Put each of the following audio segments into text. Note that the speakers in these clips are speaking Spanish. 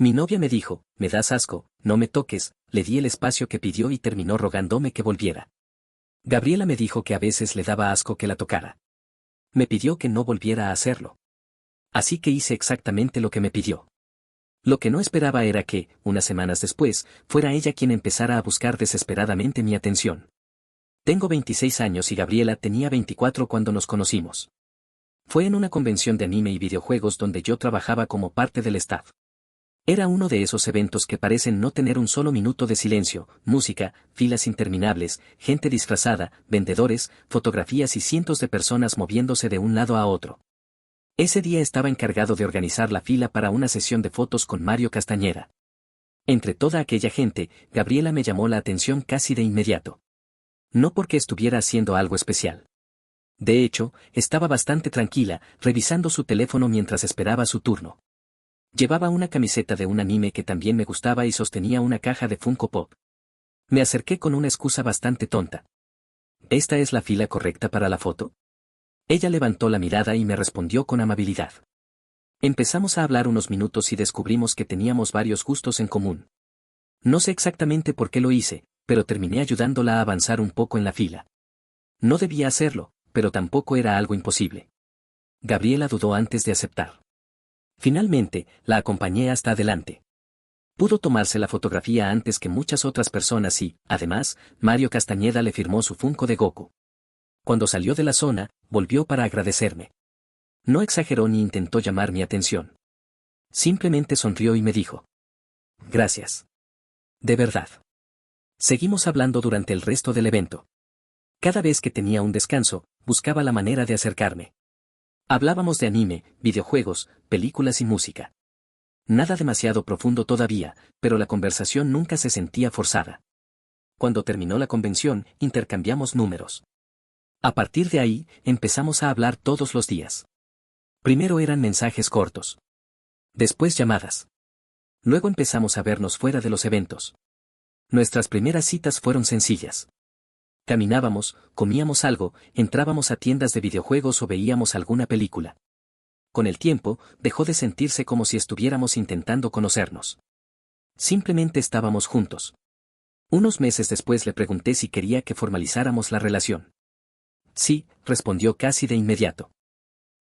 Mi novia me dijo, me das asco, no me toques, le di el espacio que pidió y terminó rogándome que volviera. Gabriela me dijo que a veces le daba asco que la tocara. Me pidió que no volviera a hacerlo. Así que hice exactamente lo que me pidió. Lo que no esperaba era que, unas semanas después, fuera ella quien empezara a buscar desesperadamente mi atención. Tengo 26 años y Gabriela tenía 24 cuando nos conocimos. Fue en una convención de anime y videojuegos donde yo trabajaba como parte del staff. Era uno de esos eventos que parecen no tener un solo minuto de silencio, música, filas interminables, gente disfrazada, vendedores, fotografías y cientos de personas moviéndose de un lado a otro. Ese día estaba encargado de organizar la fila para una sesión de fotos con Mario Castañeda. Entre toda aquella gente, Gabriela me llamó la atención casi de inmediato. No porque estuviera haciendo algo especial. De hecho, estaba bastante tranquila, revisando su teléfono mientras esperaba su turno. Llevaba una camiseta de un anime que también me gustaba y sostenía una caja de Funko Pop. Me acerqué con una excusa bastante tonta. ¿Esta es la fila correcta para la foto? Ella levantó la mirada y me respondió con amabilidad. Empezamos a hablar unos minutos y descubrimos que teníamos varios gustos en común. No sé exactamente por qué lo hice, pero terminé ayudándola a avanzar un poco en la fila. No debía hacerlo, pero tampoco era algo imposible. Gabriela dudó antes de aceptar. Finalmente, la acompañé hasta adelante. Pudo tomarse la fotografía antes que muchas otras personas y, además, Mario Castañeda le firmó su Funko de Goku. Cuando salió de la zona, volvió para agradecerme. No exageró ni intentó llamar mi atención. Simplemente sonrió y me dijo: gracias. De verdad. Seguimos hablando durante el resto del evento. Cada vez que tenía un descanso, buscaba la manera de acercarme. Hablábamos de anime, videojuegos, películas y música. Nada demasiado profundo todavía, pero la conversación nunca se sentía forzada. Cuando terminó la convención, intercambiamos números. A partir de ahí, empezamos a hablar todos los días. Primero eran mensajes cortos. Después llamadas. Luego empezamos a vernos fuera de los eventos. Nuestras primeras citas fueron sencillas. Caminábamos, comíamos algo, entrábamos a tiendas de videojuegos o veíamos alguna película. Con el tiempo, dejó de sentirse como si estuviéramos intentando conocernos. Simplemente estábamos juntos. Unos meses después le pregunté si quería que formalizáramos la relación. Sí, respondió casi de inmediato.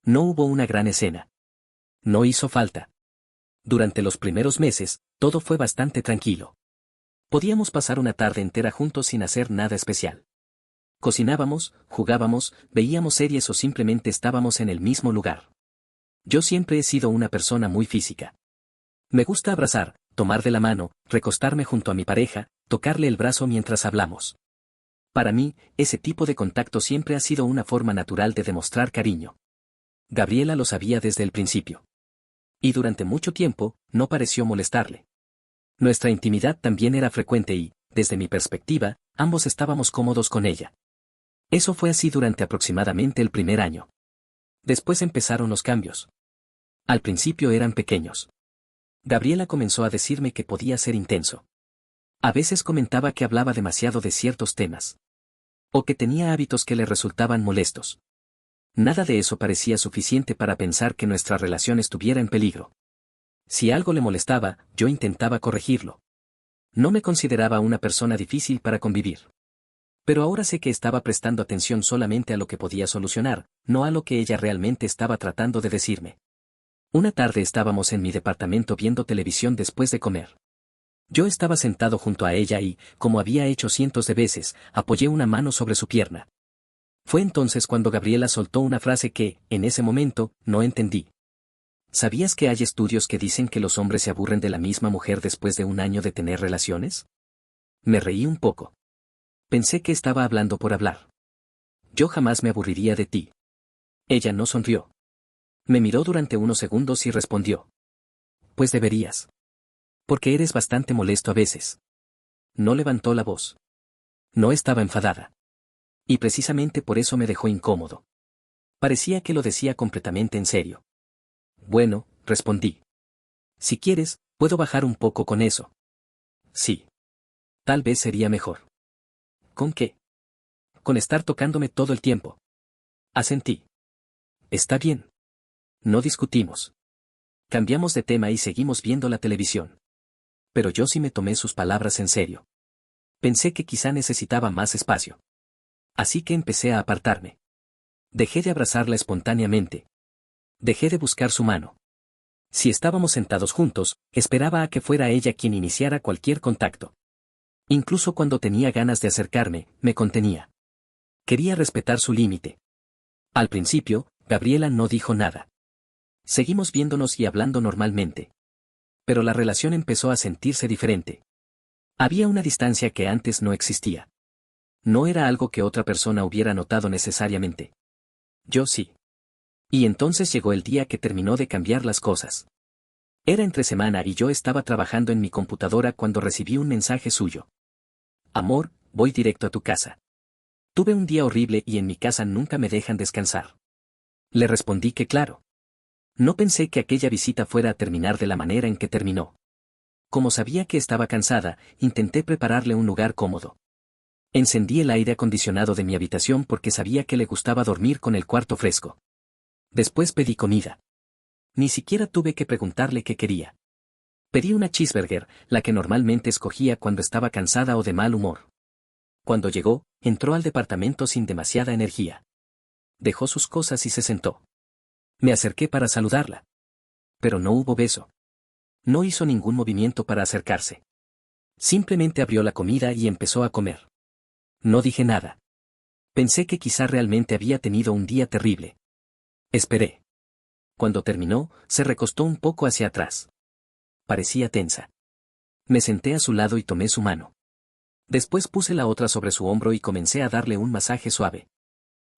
No hubo una gran escena. No hizo falta. Durante los primeros meses, todo fue bastante tranquilo. Podíamos pasar una tarde entera juntos sin hacer nada especial. Cocinábamos, jugábamos, veíamos series o simplemente estábamos en el mismo lugar. Yo siempre he sido una persona muy física. Me gusta abrazar, tomar de la mano, recostarme junto a mi pareja, tocarle el brazo mientras hablamos. Para mí, ese tipo de contacto siempre ha sido una forma natural de demostrar cariño. Gabriela lo sabía desde el principio. Y durante mucho tiempo, no pareció molestarle. Nuestra intimidad también era frecuente y, desde mi perspectiva, ambos estábamos cómodos con ella. Eso fue así durante aproximadamente el primer año. Después empezaron los cambios. Al principio eran pequeños. Gabriela comenzó a decirme que podía ser intenso. A veces comentaba que hablaba demasiado de ciertos temas. O que tenía hábitos que le resultaban molestos. Nada de eso parecía suficiente para pensar que nuestra relación estuviera en peligro. Si algo le molestaba, yo intentaba corregirlo. No me consideraba una persona difícil para convivir. Pero ahora sé que estaba prestando atención solamente a lo que podía solucionar, no a lo que ella realmente estaba tratando de decirme. Una tarde estábamos en mi departamento viendo televisión después de comer. Yo estaba sentado junto a ella y, como había hecho cientos de veces, apoyé una mano sobre su pierna. Fue entonces cuando Gabriela soltó una frase que, en ese momento, no entendí. ¿Sabías que hay estudios que dicen que los hombres se aburren de la misma mujer después de un año de tener relaciones? Me reí un poco. Pensé que estaba hablando por hablar. Yo jamás me aburriría de ti. Ella no sonrió. Me miró durante unos segundos y respondió: pues deberías. Porque eres bastante molesto a veces. No levantó la voz. No estaba enfadada. Y precisamente por eso me dejó incómodo. Parecía que lo decía completamente en serio. Bueno, respondí. Si quieres, puedo bajar un poco con eso. Sí. Tal vez sería mejor. ¿Con qué? Con estar tocándome todo el tiempo. Asentí. Está bien. No discutimos. Cambiamos de tema y seguimos viendo la televisión. Pero yo sí me tomé sus palabras en serio. Pensé que quizá necesitaba más espacio. Así que empecé a apartarme. Dejé de abrazarla espontáneamente. Dejé de buscar su mano. Si estábamos sentados juntos, esperaba a que fuera ella quien iniciara cualquier contacto. Incluso cuando tenía ganas de acercarme, me contenía. Quería respetar su límite. Al principio, Gabriela no dijo nada. Seguimos viéndonos y hablando normalmente. Pero la relación empezó a sentirse diferente. Había una distancia que antes no existía. No era algo que otra persona hubiera notado necesariamente. Yo sí. Y entonces llegó el día que terminó de cambiar las cosas. Era entre semana y yo estaba trabajando en mi computadora cuando recibí un mensaje suyo. Amor, voy directo a tu casa. Tuve un día horrible y en mi casa nunca me dejan descansar. Le respondí que claro. No pensé que aquella visita fuera a terminar de la manera en que terminó. Como sabía que estaba cansada, intenté prepararle un lugar cómodo. Encendí el aire acondicionado de mi habitación porque sabía que le gustaba dormir con el cuarto fresco. Después pedí comida. Ni siquiera tuve que preguntarle qué quería. Pedí una cheeseburger, la que normalmente escogía cuando estaba cansada o de mal humor. Cuando llegó, entró al departamento sin demasiada energía. Dejó sus cosas y se sentó. Me acerqué para saludarla. Pero no hubo beso. No hizo ningún movimiento para acercarse. Simplemente abrió la comida y empezó a comer. No dije nada. Pensé que quizá realmente había tenido un día terrible. Esperé. Cuando terminó, se recostó un poco hacia atrás. Parecía tensa. Me senté a su lado y tomé su mano. Después puse la otra sobre su hombro y comencé a darle un masaje suave.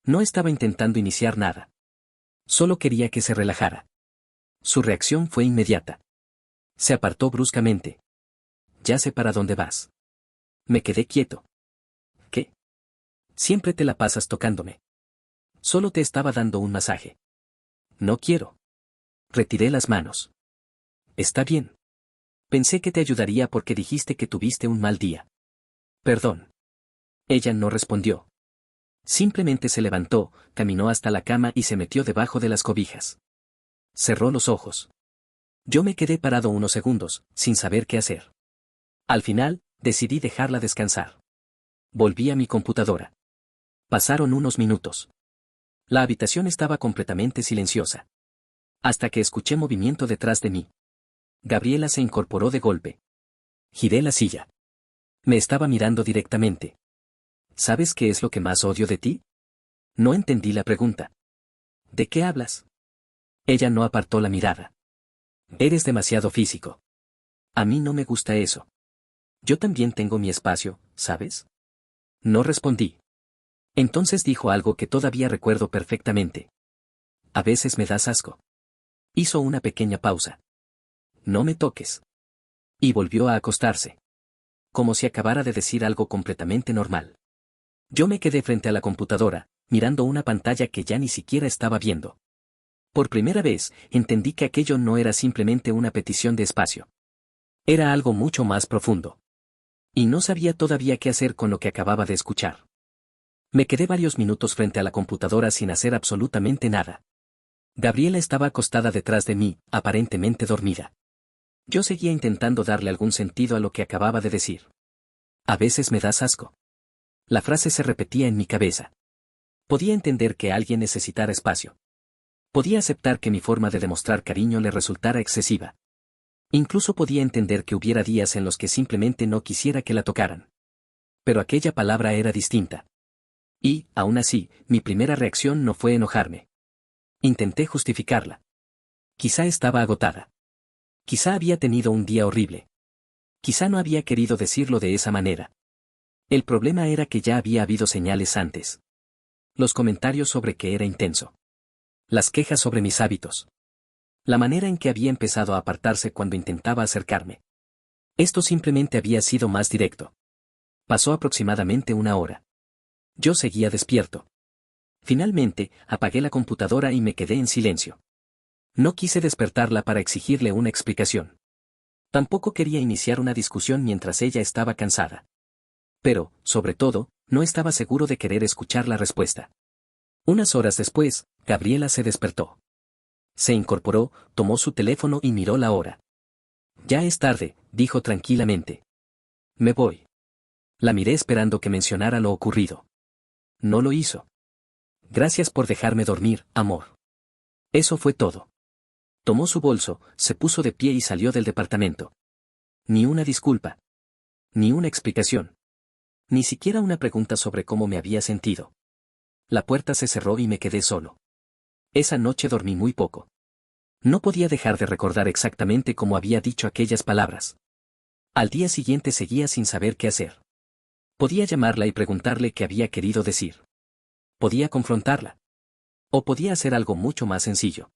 No estaba intentando iniciar nada. Solo quería que se relajara. Su reacción fue inmediata. Se apartó bruscamente. Ya sé para dónde vas. Me quedé quieto. ¿Qué? Siempre te la pasas tocándome. Solo te estaba dando un masaje. No quiero. Retiré las manos. Está bien. Pensé que te ayudaría porque dijiste que tuviste un mal día. Perdón. Ella no respondió. Simplemente se levantó, caminó hasta la cama y se metió debajo de las cobijas. Cerró los ojos. Yo me quedé parado unos segundos, sin saber qué hacer. Al final, decidí dejarla descansar. Volví a mi computadora. Pasaron unos minutos. La habitación estaba completamente silenciosa. Hasta que escuché movimiento detrás de mí. Gabriela se incorporó de golpe. Giré la silla. Me estaba mirando directamente. ¿Sabes qué es lo que más odio de ti? No entendí la pregunta. ¿De qué hablas? Ella no apartó la mirada. Eres demasiado físico. A mí no me gusta eso. Yo también tengo mi espacio, ¿sabes? No respondí. Entonces dijo algo que todavía recuerdo perfectamente. A veces me das asco. Hizo una pequeña pausa. No me toques. Y volvió a acostarse. Como si acabara de decir algo completamente normal. Yo me quedé frente a la computadora, mirando una pantalla que ya ni siquiera estaba viendo. Por primera vez, entendí que aquello no era simplemente una petición de espacio. Era algo mucho más profundo. Y no sabía todavía qué hacer con lo que acababa de escuchar. Me quedé varios minutos frente a la computadora sin hacer absolutamente nada. Gabriela estaba acostada detrás de mí, aparentemente dormida. Yo seguía intentando darle algún sentido a lo que acababa de decir. A veces me das asco. La frase se repetía en mi cabeza. Podía entender que alguien necesitara espacio. Podía aceptar que mi forma de demostrar cariño le resultara excesiva. Incluso podía entender que hubiera días en los que simplemente no quisiera que la tocaran. Pero aquella palabra era distinta. Y, aún así, mi primera reacción no fue enojarme. Intenté justificarla. Quizá estaba agotada. Quizá había tenido un día horrible. Quizá no había querido decirlo de esa manera. El problema era que ya había habido señales antes. Los comentarios sobre que era intenso. Las quejas sobre mis hábitos. La manera en que había empezado a apartarse cuando intentaba acercarme. Esto simplemente había sido más directo. Pasó aproximadamente una hora. Yo seguía despierto. Finalmente, apagué la computadora y me quedé en silencio. No quise despertarla para exigirle una explicación. Tampoco quería iniciar una discusión mientras ella estaba cansada. Pero, sobre todo, no estaba seguro de querer escuchar la respuesta. Unas horas después, Gabriela se despertó. Se incorporó, tomó su teléfono y miró la hora. Ya es tarde, dijo tranquilamente. Me voy. La miré esperando que mencionara lo ocurrido. No lo hizo. Gracias por dejarme dormir, amor. Eso fue todo. Tomó su bolso, se puso de pie y salió del departamento. Ni una disculpa. Ni una explicación. Ni siquiera una pregunta sobre cómo me había sentido. La puerta se cerró y me quedé solo. Esa noche dormí muy poco. No podía dejar de recordar exactamente cómo había dicho aquellas palabras. Al día siguiente seguía sin saber qué hacer. Podía llamarla y preguntarle qué había querido decir. Podía confrontarla. O podía hacer algo mucho más sencillo.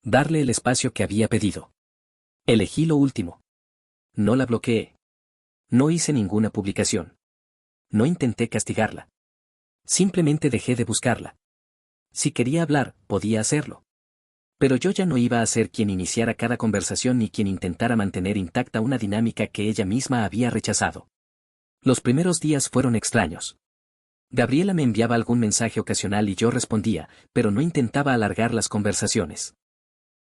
Darle el espacio que había pedido. Elegí lo último. No la bloqueé. No hice ninguna publicación. No intenté castigarla. Simplemente dejé de buscarla. Si quería hablar, podía hacerlo. Pero yo ya no iba a ser quien iniciara cada conversación ni quien intentara mantener intacta una dinámica que ella misma había rechazado. Los primeros días fueron extraños. Gabriela me enviaba algún mensaje ocasional y yo respondía, pero no intentaba alargar las conversaciones.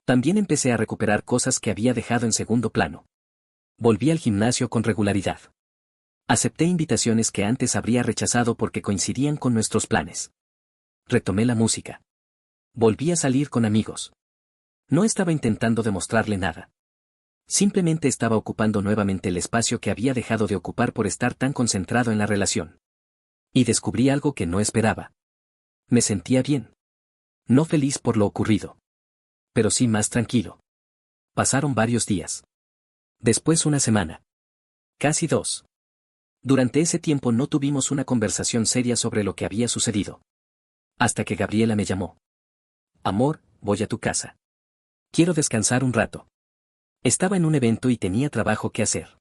También empecé a recuperar cosas que había dejado en segundo plano. Volví al gimnasio con regularidad. Acepté invitaciones que antes habría rechazado porque coincidían con nuestros planes. Retomé la música. Volví a salir con amigos. No estaba intentando demostrarle nada. Simplemente estaba ocupando nuevamente el espacio que había dejado de ocupar por estar tan concentrado en la relación. Y descubrí algo que no esperaba. Me sentía bien. No feliz por lo ocurrido. Pero sí más tranquilo. Pasaron varios días. Después una semana. Casi 2. Durante ese tiempo no tuvimos una conversación seria sobre lo que había sucedido. Hasta que Gabriela me llamó. Amor, voy a tu casa. Quiero descansar un rato. Estaba en un evento y tenía trabajo que hacer.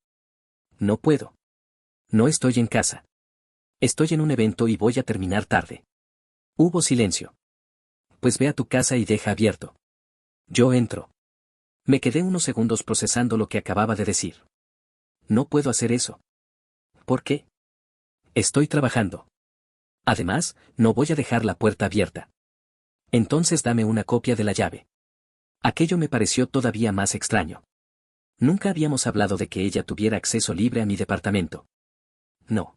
No puedo. No estoy en casa. Estoy en un evento y voy a terminar tarde. Hubo silencio. Pues ve a tu casa y deja abierto. Yo entro. Me quedé unos segundos procesando lo que acababa de decir. No puedo hacer eso. ¿Por qué? Estoy trabajando. Además, no voy a dejar la puerta abierta. Entonces dame una copia de la llave. Aquello me pareció todavía más extraño. Nunca habíamos hablado de que ella tuviera acceso libre a mi departamento. No.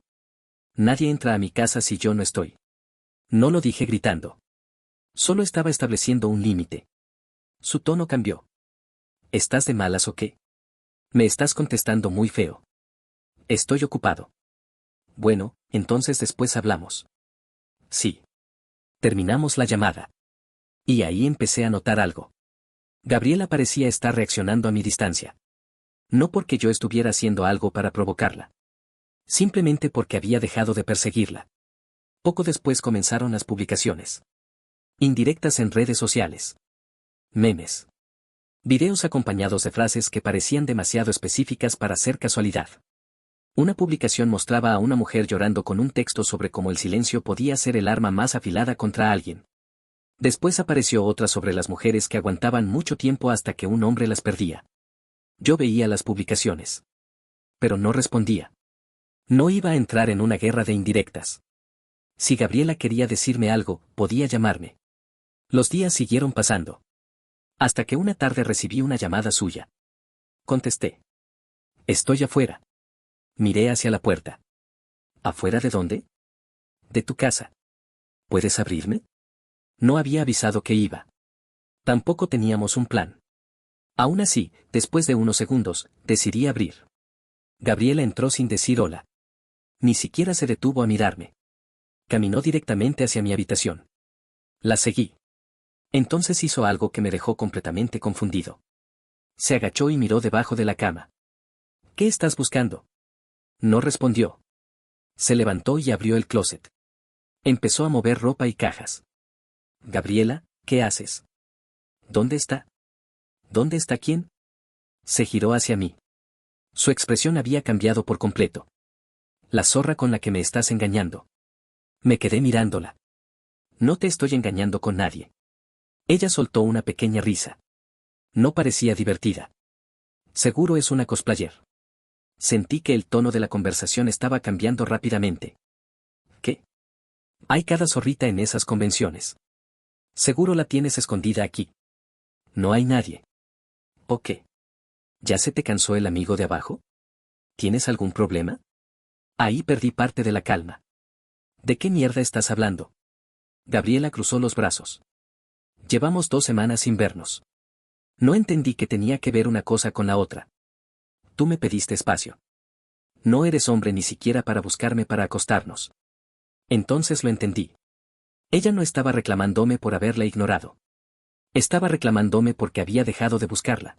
Nadie entra a mi casa si yo no estoy. No lo dije gritando. Solo estaba estableciendo un límite. Su tono cambió. ¿Estás de malas o qué? Me estás contestando muy feo. Estoy ocupado. Bueno, entonces después hablamos. Sí. Terminamos la llamada. Y ahí empecé a notar algo. Gabriela parecía estar reaccionando a mi distancia. No porque yo estuviera haciendo algo para provocarla. Simplemente porque había dejado de perseguirla. Poco después comenzaron las publicaciones. Indirectas en redes sociales. Memes. Videos acompañados de frases que parecían demasiado específicas para ser casualidad. Una publicación mostraba a una mujer llorando con un texto sobre cómo el silencio podía ser el arma más afilada contra alguien. Después apareció otra sobre las mujeres que aguantaban mucho tiempo hasta que un hombre las perdía. Yo veía las publicaciones. Pero no respondía. No iba a entrar en una guerra de indirectas. Si Gabriela quería decirme algo, podía llamarme. Los días siguieron pasando. Hasta que una tarde recibí una llamada suya. Contesté. Estoy afuera. Miré hacia la puerta. ¿Afuera de dónde? De tu casa. ¿Puedes abrirme? No había avisado que iba. Tampoco teníamos un plan. Aún así, después de unos segundos, decidí abrir. Gabriela entró sin decir hola. Ni siquiera se detuvo a mirarme. Caminó directamente hacia mi habitación. La seguí. Entonces hizo algo que me dejó completamente confundido. Se agachó y miró debajo de la cama. ¿Qué estás buscando? No respondió. Se levantó y abrió el closet. Empezó a mover ropa y cajas. Gabriela, ¿qué haces? ¿Dónde está? ¿Dónde está quién? Se giró hacia mí. Su expresión había cambiado por completo. La zorra con la que me estás engañando. Me quedé mirándola. No te estoy engañando con nadie. Ella soltó una pequeña risa. No parecía divertida. Seguro es una cosplayer. Sentí que el tono de la conversación estaba cambiando rápidamente. ¿Qué? Hay cada zorrita en esas convenciones. Seguro la tienes escondida aquí. No hay nadie. ¿O qué? ¿Ya se te cansó el amigo de abajo? ¿Tienes algún problema? Ahí perdí parte de la calma. ¿De qué mierda estás hablando? Gabriela cruzó los brazos. Llevamos 2 semanas sin vernos. No entendí que tenía que ver una cosa con la otra. Tú me pediste espacio. No eres hombre ni siquiera para buscarme para acostarnos. Entonces lo entendí. Ella no estaba reclamándome por haberla ignorado. Estaba reclamándome porque había dejado de buscarla.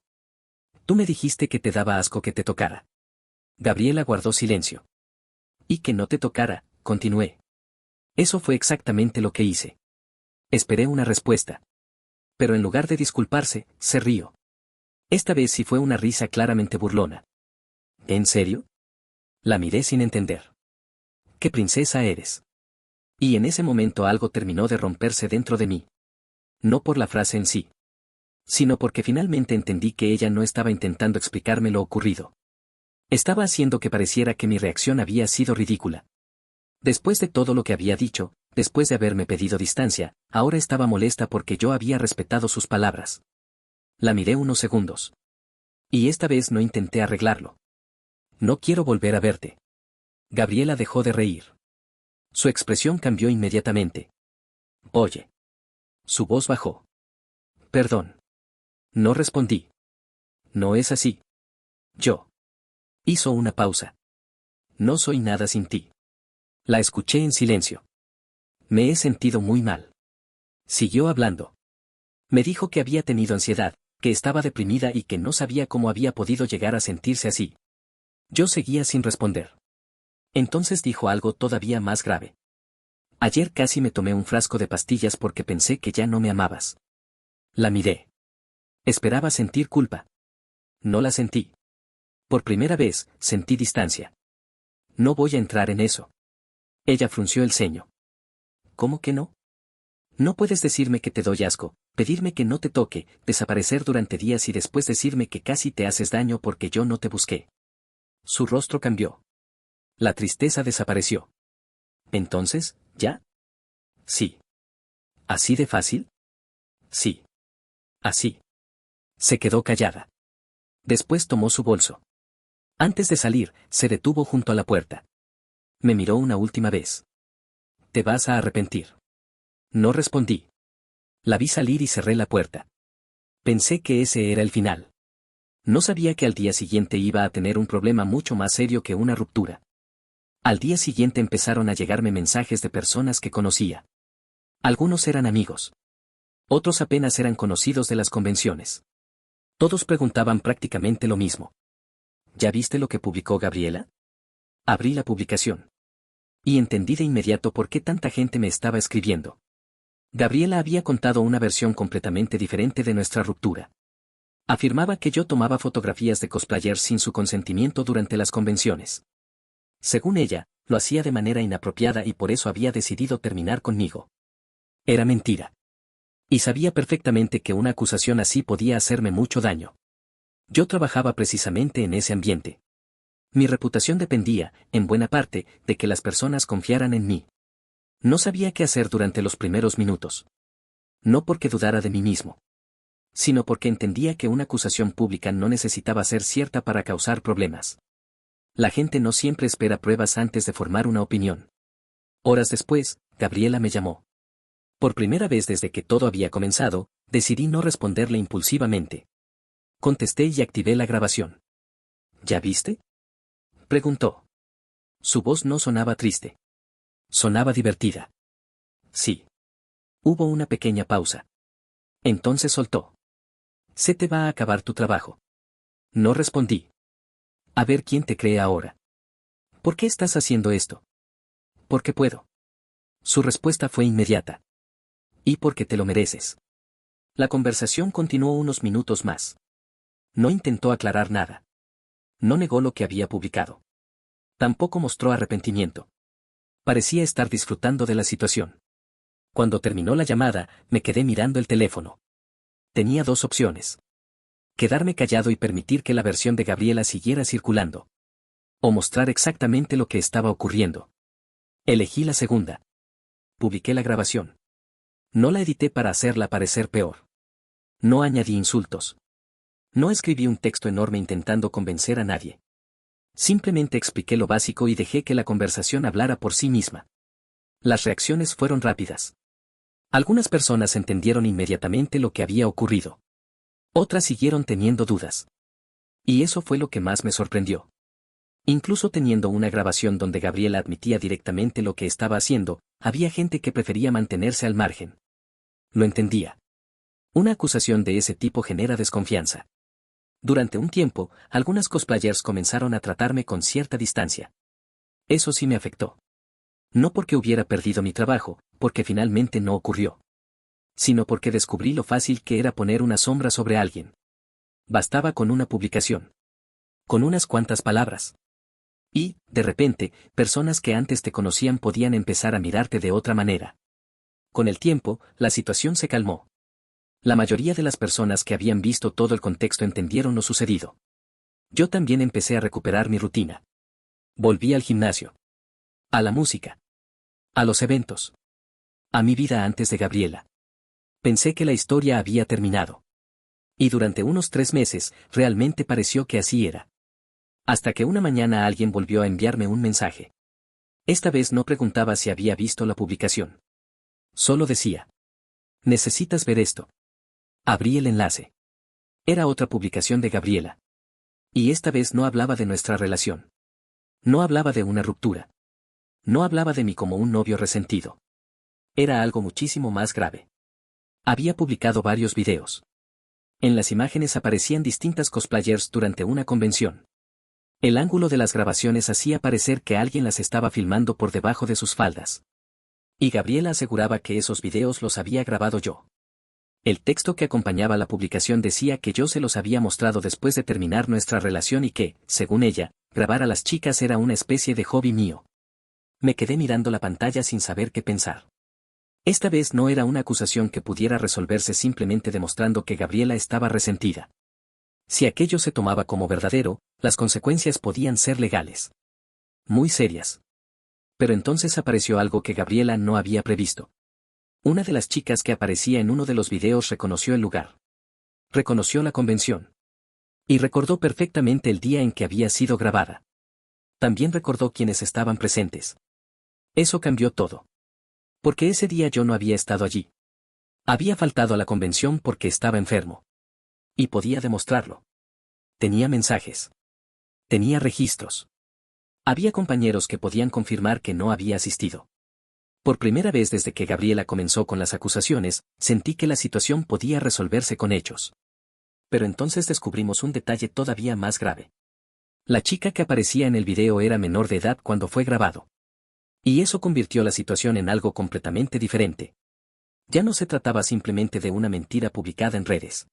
Tú me dijiste que te daba asco que te tocara. Gabriela guardó silencio. Y que no te tocara, continué. Eso fue exactamente lo que hice. Esperé una respuesta. Pero en lugar de disculparse, se rió. Esta vez sí fue una risa claramente burlona. ¿En serio? La miré sin entender. ¿Qué princesa eres? Y en ese momento algo terminó de romperse dentro de mí. No por la frase en sí, sino porque finalmente entendí que ella no estaba intentando explicarme lo ocurrido. Estaba haciendo que pareciera que mi reacción había sido ridícula. Después de todo lo que había dicho, después de haberme pedido distancia, ahora estaba molesta porque yo había respetado sus palabras. La miré unos segundos. Y esta vez no intenté arreglarlo. No quiero volver a verte. Gabriela dejó de reír. Su expresión cambió inmediatamente. Oye. Su voz bajó. Perdón. No respondí. No es así. Yo. Hizo una pausa. No soy nada sin ti. La escuché en silencio. Me he sentido muy mal. Siguió hablando. Me dijo que había tenido ansiedad, que estaba deprimida y que no sabía cómo había podido llegar a sentirse así. Yo seguía sin responder. Entonces dijo algo todavía más grave. Ayer casi me tomé un frasco de pastillas porque pensé que ya no me amabas. La miré. Esperaba sentir culpa. No la sentí. Por primera vez, sentí distancia. No voy a entrar en eso. Ella frunció el ceño. ¿Cómo que no? No puedes decirme que te doy asco, pedirme que no te toque, desaparecer durante días y después decirme que casi te haces daño porque yo no te busqué. Su rostro cambió. La tristeza desapareció. Entonces, ¿ya? Sí. ¿Así de fácil? Sí. Así. Se quedó callada. Después tomó su bolso. Antes de salir, se detuvo junto a la puerta. Me miró una última vez. Te vas a arrepentir. No respondí. La vi salir y cerré la puerta. Pensé que ese era el final. No sabía que al día siguiente iba a tener un problema mucho más serio que una ruptura. Al día siguiente empezaron a llegarme mensajes de personas que conocía. Algunos eran amigos. Otros apenas eran conocidos de las convenciones. Todos preguntaban prácticamente lo mismo. ¿Ya viste lo que publicó Gabriela? Abrí la publicación. Y entendí de inmediato por qué tanta gente me estaba escribiendo. Gabriela había contado una versión completamente diferente de nuestra ruptura. Afirmaba que yo tomaba fotografías de cosplayers sin su consentimiento durante las convenciones. Según ella, lo hacía de manera inapropiada y por eso había decidido terminar conmigo. Era mentira. Y sabía perfectamente que una acusación así podía hacerme mucho daño. Yo trabajaba precisamente en ese ambiente. Mi reputación dependía, en buena parte, de que las personas confiaran en mí. No sabía qué hacer durante los primeros minutos. No porque dudara de mí mismo, sino porque entendía que una acusación pública no necesitaba ser cierta para causar problemas. La gente no siempre espera pruebas antes de formar una opinión. Horas después, Gabriela me llamó. Por primera vez desde que todo había comenzado, decidí no responderle impulsivamente. Contesté y activé la grabación. ¿Ya viste? Preguntó. Su voz no sonaba triste. Sonaba divertida. Sí. Hubo una pequeña pausa. Entonces soltó. Se te va a acabar tu trabajo. No respondí. A ver quién te cree ahora. ¿Por qué estás haciendo esto? Porque puedo. Su respuesta fue inmediata. Y porque te lo mereces. La conversación continuó unos minutos más. No intentó aclarar nada. No negó lo que había publicado. Tampoco mostró arrepentimiento. Parecía estar disfrutando de la situación. Cuando terminó la llamada, me quedé mirando el teléfono. Tenía dos opciones. Quedarme callado y permitir que la versión de Gabriela siguiera circulando. O mostrar exactamente lo que estaba ocurriendo. Elegí la segunda. Publiqué la grabación. No la edité para hacerla parecer peor. No añadí insultos. No escribí un texto enorme intentando convencer a nadie. Simplemente expliqué lo básico y dejé que la conversación hablara por sí misma. Las reacciones fueron rápidas. Algunas personas entendieron inmediatamente lo que había ocurrido. Otras siguieron teniendo dudas. Y eso fue lo que más me sorprendió. Incluso teniendo una grabación donde Gabriela admitía directamente lo que estaba haciendo, había gente que prefería mantenerse al margen. Lo entendía. Una acusación de ese tipo genera desconfianza. Durante un tiempo, algunas cosplayers comenzaron a tratarme con cierta distancia. Eso sí me afectó. No porque hubiera perdido mi trabajo, porque finalmente no ocurrió. Sino porque descubrí lo fácil que era poner una sombra sobre alguien. Bastaba con una publicación. Con unas cuantas palabras. Y, de repente, personas que antes te conocían podían empezar a mirarte de otra manera. Con el tiempo, la situación se calmó. La mayoría de las personas que habían visto todo el contexto entendieron lo sucedido. Yo también empecé a recuperar mi rutina. Volví al gimnasio. A la música. A los eventos. A mi vida antes de Gabriela. Pensé que la historia había terminado. Y durante unos 3 meses, realmente pareció que así era. Hasta que una mañana alguien volvió a enviarme un mensaje. Esta vez no preguntaba si había visto la publicación. Solo decía: necesitas ver esto. Abrí el enlace. Era otra publicación de Gabriela. Y esta vez no hablaba de nuestra relación. No hablaba de una ruptura. No hablaba de mí como un novio resentido. Era algo muchísimo más grave. Había publicado varios videos. En las imágenes aparecían distintas cosplayers durante una convención. El ángulo de las grabaciones hacía parecer que alguien las estaba filmando por debajo de sus faldas. Y Gabriela aseguraba que esos videos los había grabado yo. El texto que acompañaba la publicación decía que yo se los había mostrado después de terminar nuestra relación y que, según ella, grabar a las chicas era una especie de hobby mío. Me quedé mirando la pantalla sin saber qué pensar. Esta vez no era una acusación que pudiera resolverse simplemente demostrando que Gabriela estaba resentida. Si aquello se tomaba como verdadero, las consecuencias podían ser legales. Muy serias. Pero entonces apareció algo que Gabriela no había previsto. Una de las chicas que aparecía en uno de los videos reconoció el lugar. Reconoció la convención. Y recordó perfectamente el día en que había sido grabada. También recordó quienes estaban presentes. Eso cambió todo. Porque ese día yo no había estado allí. Había faltado a la convención porque estaba enfermo. Y podía demostrarlo. Tenía mensajes. Tenía registros. Había compañeros que podían confirmar que no había asistido. Por primera vez desde que Gabriela comenzó con las acusaciones, sentí que la situación podía resolverse con hechos. Pero entonces descubrimos un detalle todavía más grave. La chica que aparecía en el video era menor de edad cuando fue grabado. Y eso convirtió la situación en algo completamente diferente. Ya no se trataba simplemente de una mentira publicada en redes.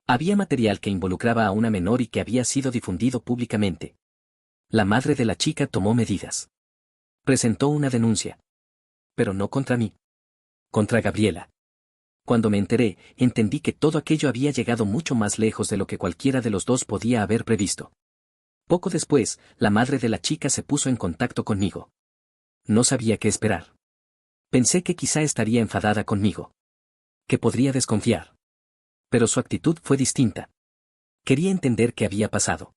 Había material que involucraba a una menor y que había sido difundido públicamente. La madre de la chica tomó medidas. Presentó una denuncia. Pero no contra mí. Contra Gabriela. Cuando me enteré, entendí que todo aquello había llegado mucho más lejos de lo que cualquiera de los dos podía haber previsto. Poco después, la madre de la chica se puso en contacto conmigo. No sabía qué esperar. Pensé que quizá estaría enfadada conmigo. Que podría desconfiar. Pero su actitud fue distinta. Quería entender qué había pasado.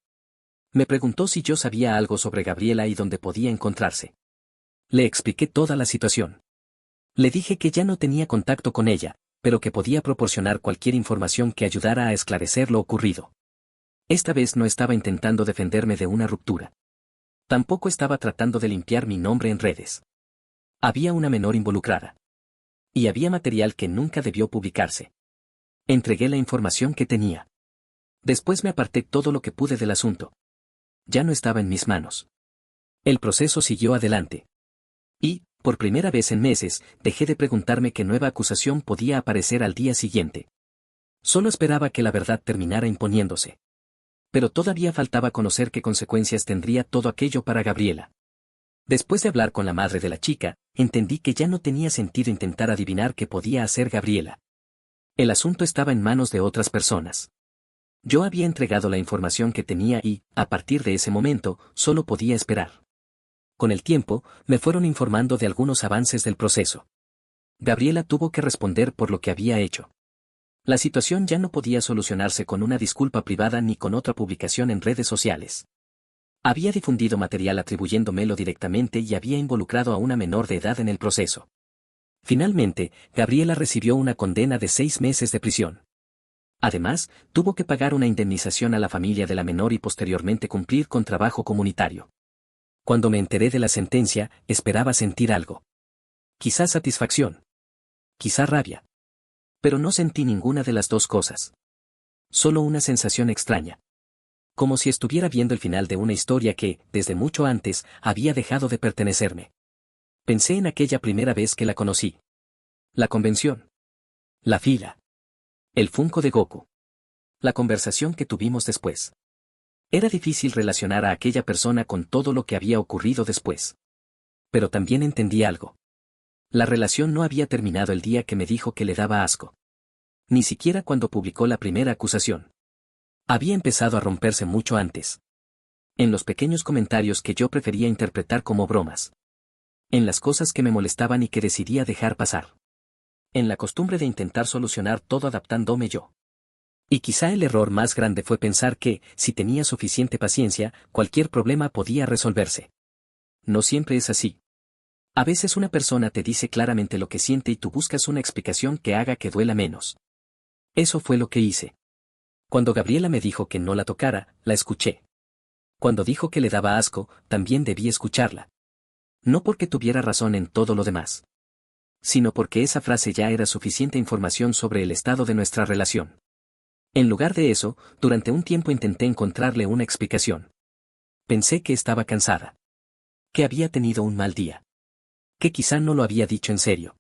Me preguntó si yo sabía algo sobre Gabriela y dónde podía encontrarse. Le expliqué toda la situación. Le dije que ya no tenía contacto con ella, pero que podía proporcionar cualquier información que ayudara a esclarecer lo ocurrido. Esta vez no estaba intentando defenderme de una ruptura. Tampoco estaba tratando de limpiar mi nombre en redes. Había una menor involucrada. Y había material que nunca debió publicarse. Entregué la información que tenía. Después me aparté todo lo que pude del asunto. Ya no estaba en mis manos. El proceso siguió adelante. Y, por primera vez en meses, dejé de preguntarme qué nueva acusación podía aparecer al día siguiente. Solo esperaba que la verdad terminara imponiéndose. Pero todavía faltaba conocer qué consecuencias tendría todo aquello para Gabriela. Después de hablar con la madre de la chica, entendí que ya no tenía sentido intentar adivinar qué podía hacer Gabriela. El asunto estaba en manos de otras personas. Yo había entregado la información que tenía y, a partir de ese momento, solo podía esperar. Con el tiempo, me fueron informando de algunos avances del proceso. Gabriela tuvo que responder por lo que había hecho. La situación ya no podía solucionarse con una disculpa privada ni con otra publicación en redes sociales. Había difundido material atribuyéndomelo directamente y había involucrado a una menor de edad en el proceso. Finalmente, Gabriela recibió una condena de 6 meses de prisión. Además, tuvo que pagar una indemnización a la familia de la menor y posteriormente cumplir con trabajo comunitario. Cuando me enteré de la sentencia, esperaba sentir algo. Quizás satisfacción. Quizá rabia. Pero no sentí ninguna de las dos cosas. Solo una sensación extraña. Como si estuviera viendo el final de una historia que, desde mucho antes, había dejado de pertenecerme. Pensé en aquella primera vez que la conocí. La convención. La fila. El Funko de Goku. La conversación que tuvimos después. Era difícil relacionar a aquella persona con todo lo que había ocurrido después. Pero también entendí algo. La relación no había terminado el día que me dijo que le daba asco. Ni siquiera cuando publicó la primera acusación. Había empezado a romperse mucho antes. En los pequeños comentarios que yo prefería interpretar como bromas. En las cosas que me molestaban y que decidía dejar pasar. En la costumbre de intentar solucionar todo adaptándome yo. Y quizá el error más grande fue pensar que, si tenía suficiente paciencia, cualquier problema podía resolverse. No siempre es así. A veces una persona te dice claramente lo que siente y tú buscas una explicación que haga que duela menos. Eso fue lo que hice. Cuando Gabriela me dijo que no la tocara, la escuché. Cuando dijo que le daba asco, también debí escucharla. No porque tuviera razón en todo lo demás. Sino porque esa frase ya era suficiente información sobre el estado de nuestra relación. En lugar de eso, durante un tiempo intenté encontrarle una explicación. Pensé que estaba cansada. Que había tenido un mal día. Que quizá no lo había dicho en serio.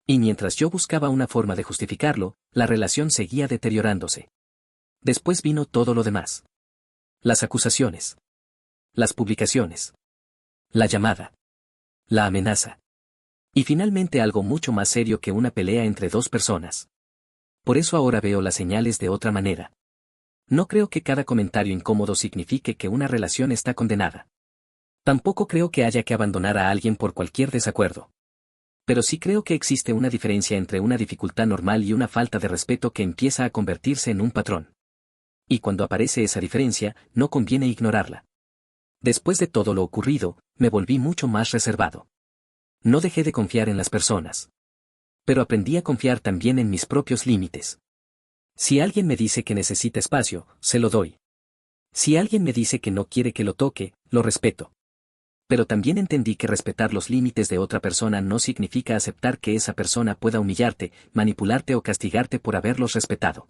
Y mientras yo buscaba una forma de justificarlo, la relación seguía deteriorándose. Después vino todo lo demás. Las acusaciones. Las publicaciones. La llamada. La amenaza. Y finalmente algo mucho más serio que una pelea entre dos personas. Por eso ahora veo las señales de otra manera. No creo que cada comentario incómodo signifique que una relación está condenada. Tampoco creo que haya que abandonar a alguien por cualquier desacuerdo. Pero sí creo que existe una diferencia entre una dificultad normal y una falta de respeto que empieza a convertirse en un patrón. Y cuando aparece esa diferencia, no conviene ignorarla. Después de todo lo ocurrido, me volví mucho más reservado. No dejé de confiar en las personas. Pero aprendí a confiar también en mis propios límites. Si alguien me dice que necesita espacio, se lo doy. Si alguien me dice que no quiere que lo toque, lo respeto. Pero también entendí que respetar los límites de otra persona no significa aceptar que esa persona pueda humillarte, manipularte o castigarte por haberlos respetado.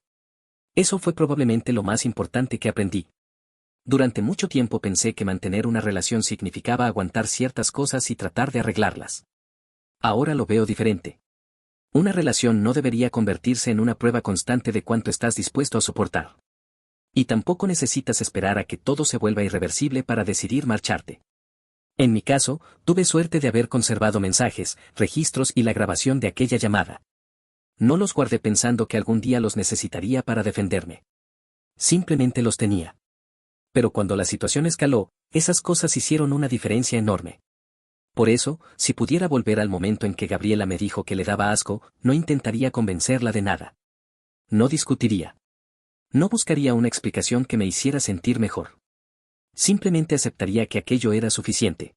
Eso fue probablemente lo más importante que aprendí. Durante mucho tiempo pensé que mantener una relación significaba aguantar ciertas cosas y tratar de arreglarlas. Ahora lo veo diferente. Una relación no debería convertirse en una prueba constante de cuánto estás dispuesto a soportar. Y tampoco necesitas esperar a que todo se vuelva irreversible para decidir marcharte. En mi caso, tuve suerte de haber conservado mensajes, registros y la grabación de aquella llamada. No los guardé pensando que algún día los necesitaría para defenderme. Simplemente los tenía. Pero cuando la situación escaló, esas cosas hicieron una diferencia enorme. Por eso, si pudiera volver al momento en que Gabriela me dijo que le daba asco, no intentaría convencerla de nada. No discutiría. No buscaría una explicación que me hiciera sentir mejor. Simplemente aceptaría que aquello era suficiente.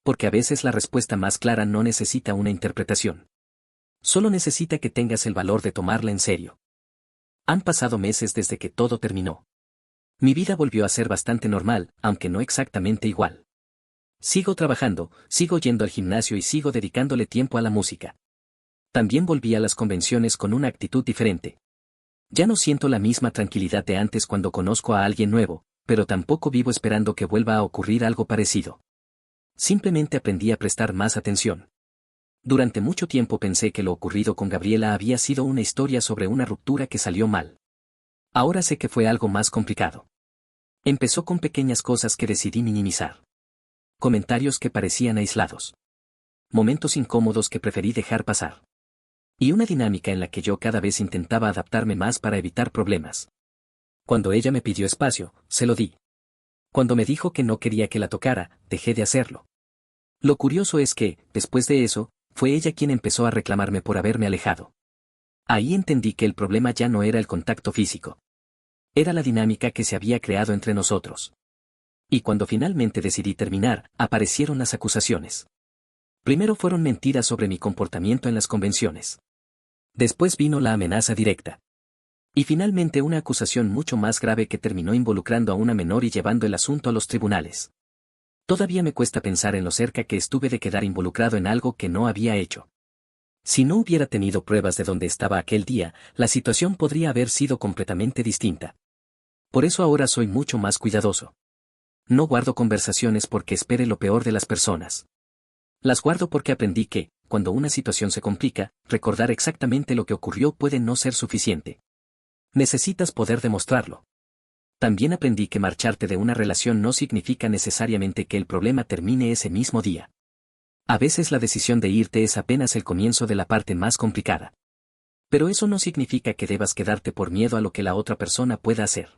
Porque a veces la respuesta más clara no necesita una interpretación. Solo necesita que tengas el valor de tomarla en serio. Han pasado meses desde que todo terminó. Mi vida volvió a ser bastante normal, aunque no exactamente igual. Sigo trabajando, sigo yendo al gimnasio y sigo dedicándole tiempo a la música. También volví a las convenciones con una actitud diferente. Ya no siento la misma tranquilidad de antes cuando conozco a alguien nuevo, pero tampoco vivo esperando que vuelva a ocurrir algo parecido. Simplemente aprendí a prestar más atención. Durante mucho tiempo pensé que lo ocurrido con Gabriela había sido una historia sobre una ruptura que salió mal. Ahora sé que fue algo más complicado. Empezó con pequeñas cosas que decidí minimizar. Comentarios que parecían aislados. Momentos incómodos que preferí dejar pasar. Y una dinámica en la que yo cada vez intentaba adaptarme más para evitar problemas. Cuando ella me pidió espacio, se lo di. Cuando me dijo que no quería que la tocara, dejé de hacerlo. Lo curioso es que, después de eso, fue ella quien empezó a reclamarme por haberme alejado. Ahí entendí que el problema ya no era el contacto físico. Era la dinámica que se había creado entre nosotros. Y cuando finalmente decidí terminar, aparecieron las acusaciones. Primero fueron mentiras sobre mi comportamiento en las convenciones. Después vino la amenaza directa. Y finalmente una acusación mucho más grave que terminó involucrando a una menor y llevando el asunto a los tribunales. Todavía me cuesta pensar en lo cerca que estuve de quedar involucrado en algo que no había hecho. Si no hubiera tenido pruebas de dónde estaba aquel día, la situación podría haber sido completamente distinta. Por eso ahora soy mucho más cuidadoso. No guardo conversaciones porque espere lo peor de las personas. Las guardo porque aprendí que, cuando una situación se complica, recordar exactamente lo que ocurrió puede no ser suficiente. Necesitas poder demostrarlo. También aprendí que marcharte de una relación no significa necesariamente que el problema termine ese mismo día. A veces la decisión de irte es apenas el comienzo de la parte más complicada. Pero eso no significa que debas quedarte por miedo a lo que la otra persona pueda hacer.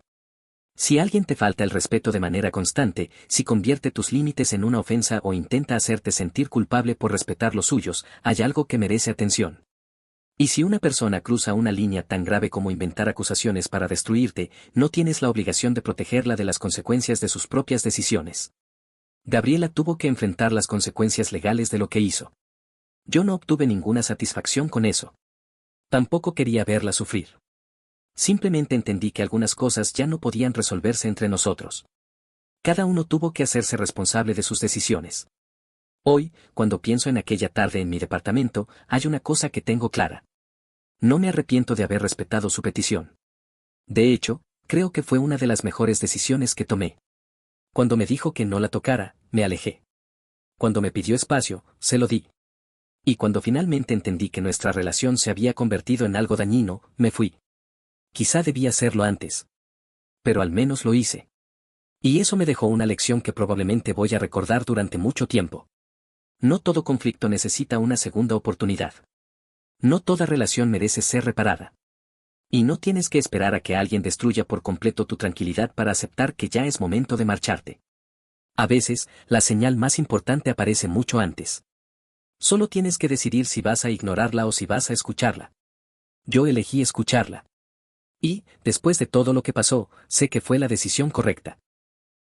Si alguien te falta el respeto de manera constante, si convierte tus límites en una ofensa o intenta hacerte sentir culpable por respetar los suyos, hay algo que merece atención. Y si una persona cruza una línea tan grave como inventar acusaciones para destruirte, no tienes la obligación de protegerla de las consecuencias de sus propias decisiones. Gabriela tuvo que enfrentar las consecuencias legales de lo que hizo. Yo no obtuve ninguna satisfacción con eso. Tampoco quería verla sufrir. Simplemente entendí que algunas cosas ya no podían resolverse entre nosotros. Cada uno tuvo que hacerse responsable de sus decisiones. Hoy, cuando pienso en aquella tarde en mi departamento, hay una cosa que tengo clara. No me arrepiento de haber respetado su petición. De hecho, creo que fue una de las mejores decisiones que tomé. Cuando me dijo que no la tocara, me alejé. Cuando me pidió espacio, se lo di. Y cuando finalmente entendí que nuestra relación se había convertido en algo dañino, me fui. Quizá debía hacerlo antes. Pero al menos lo hice. Y eso me dejó una lección que probablemente voy a recordar durante mucho tiempo. No todo conflicto necesita una segunda oportunidad. No toda relación merece ser reparada. Y no tienes que esperar a que alguien destruya por completo tu tranquilidad para aceptar que ya es momento de marcharte. A veces, la señal más importante aparece mucho antes. Solo tienes que decidir si vas a ignorarla o si vas a escucharla. Yo elegí escucharla. Y, después de todo lo que pasó, sé que fue la decisión correcta.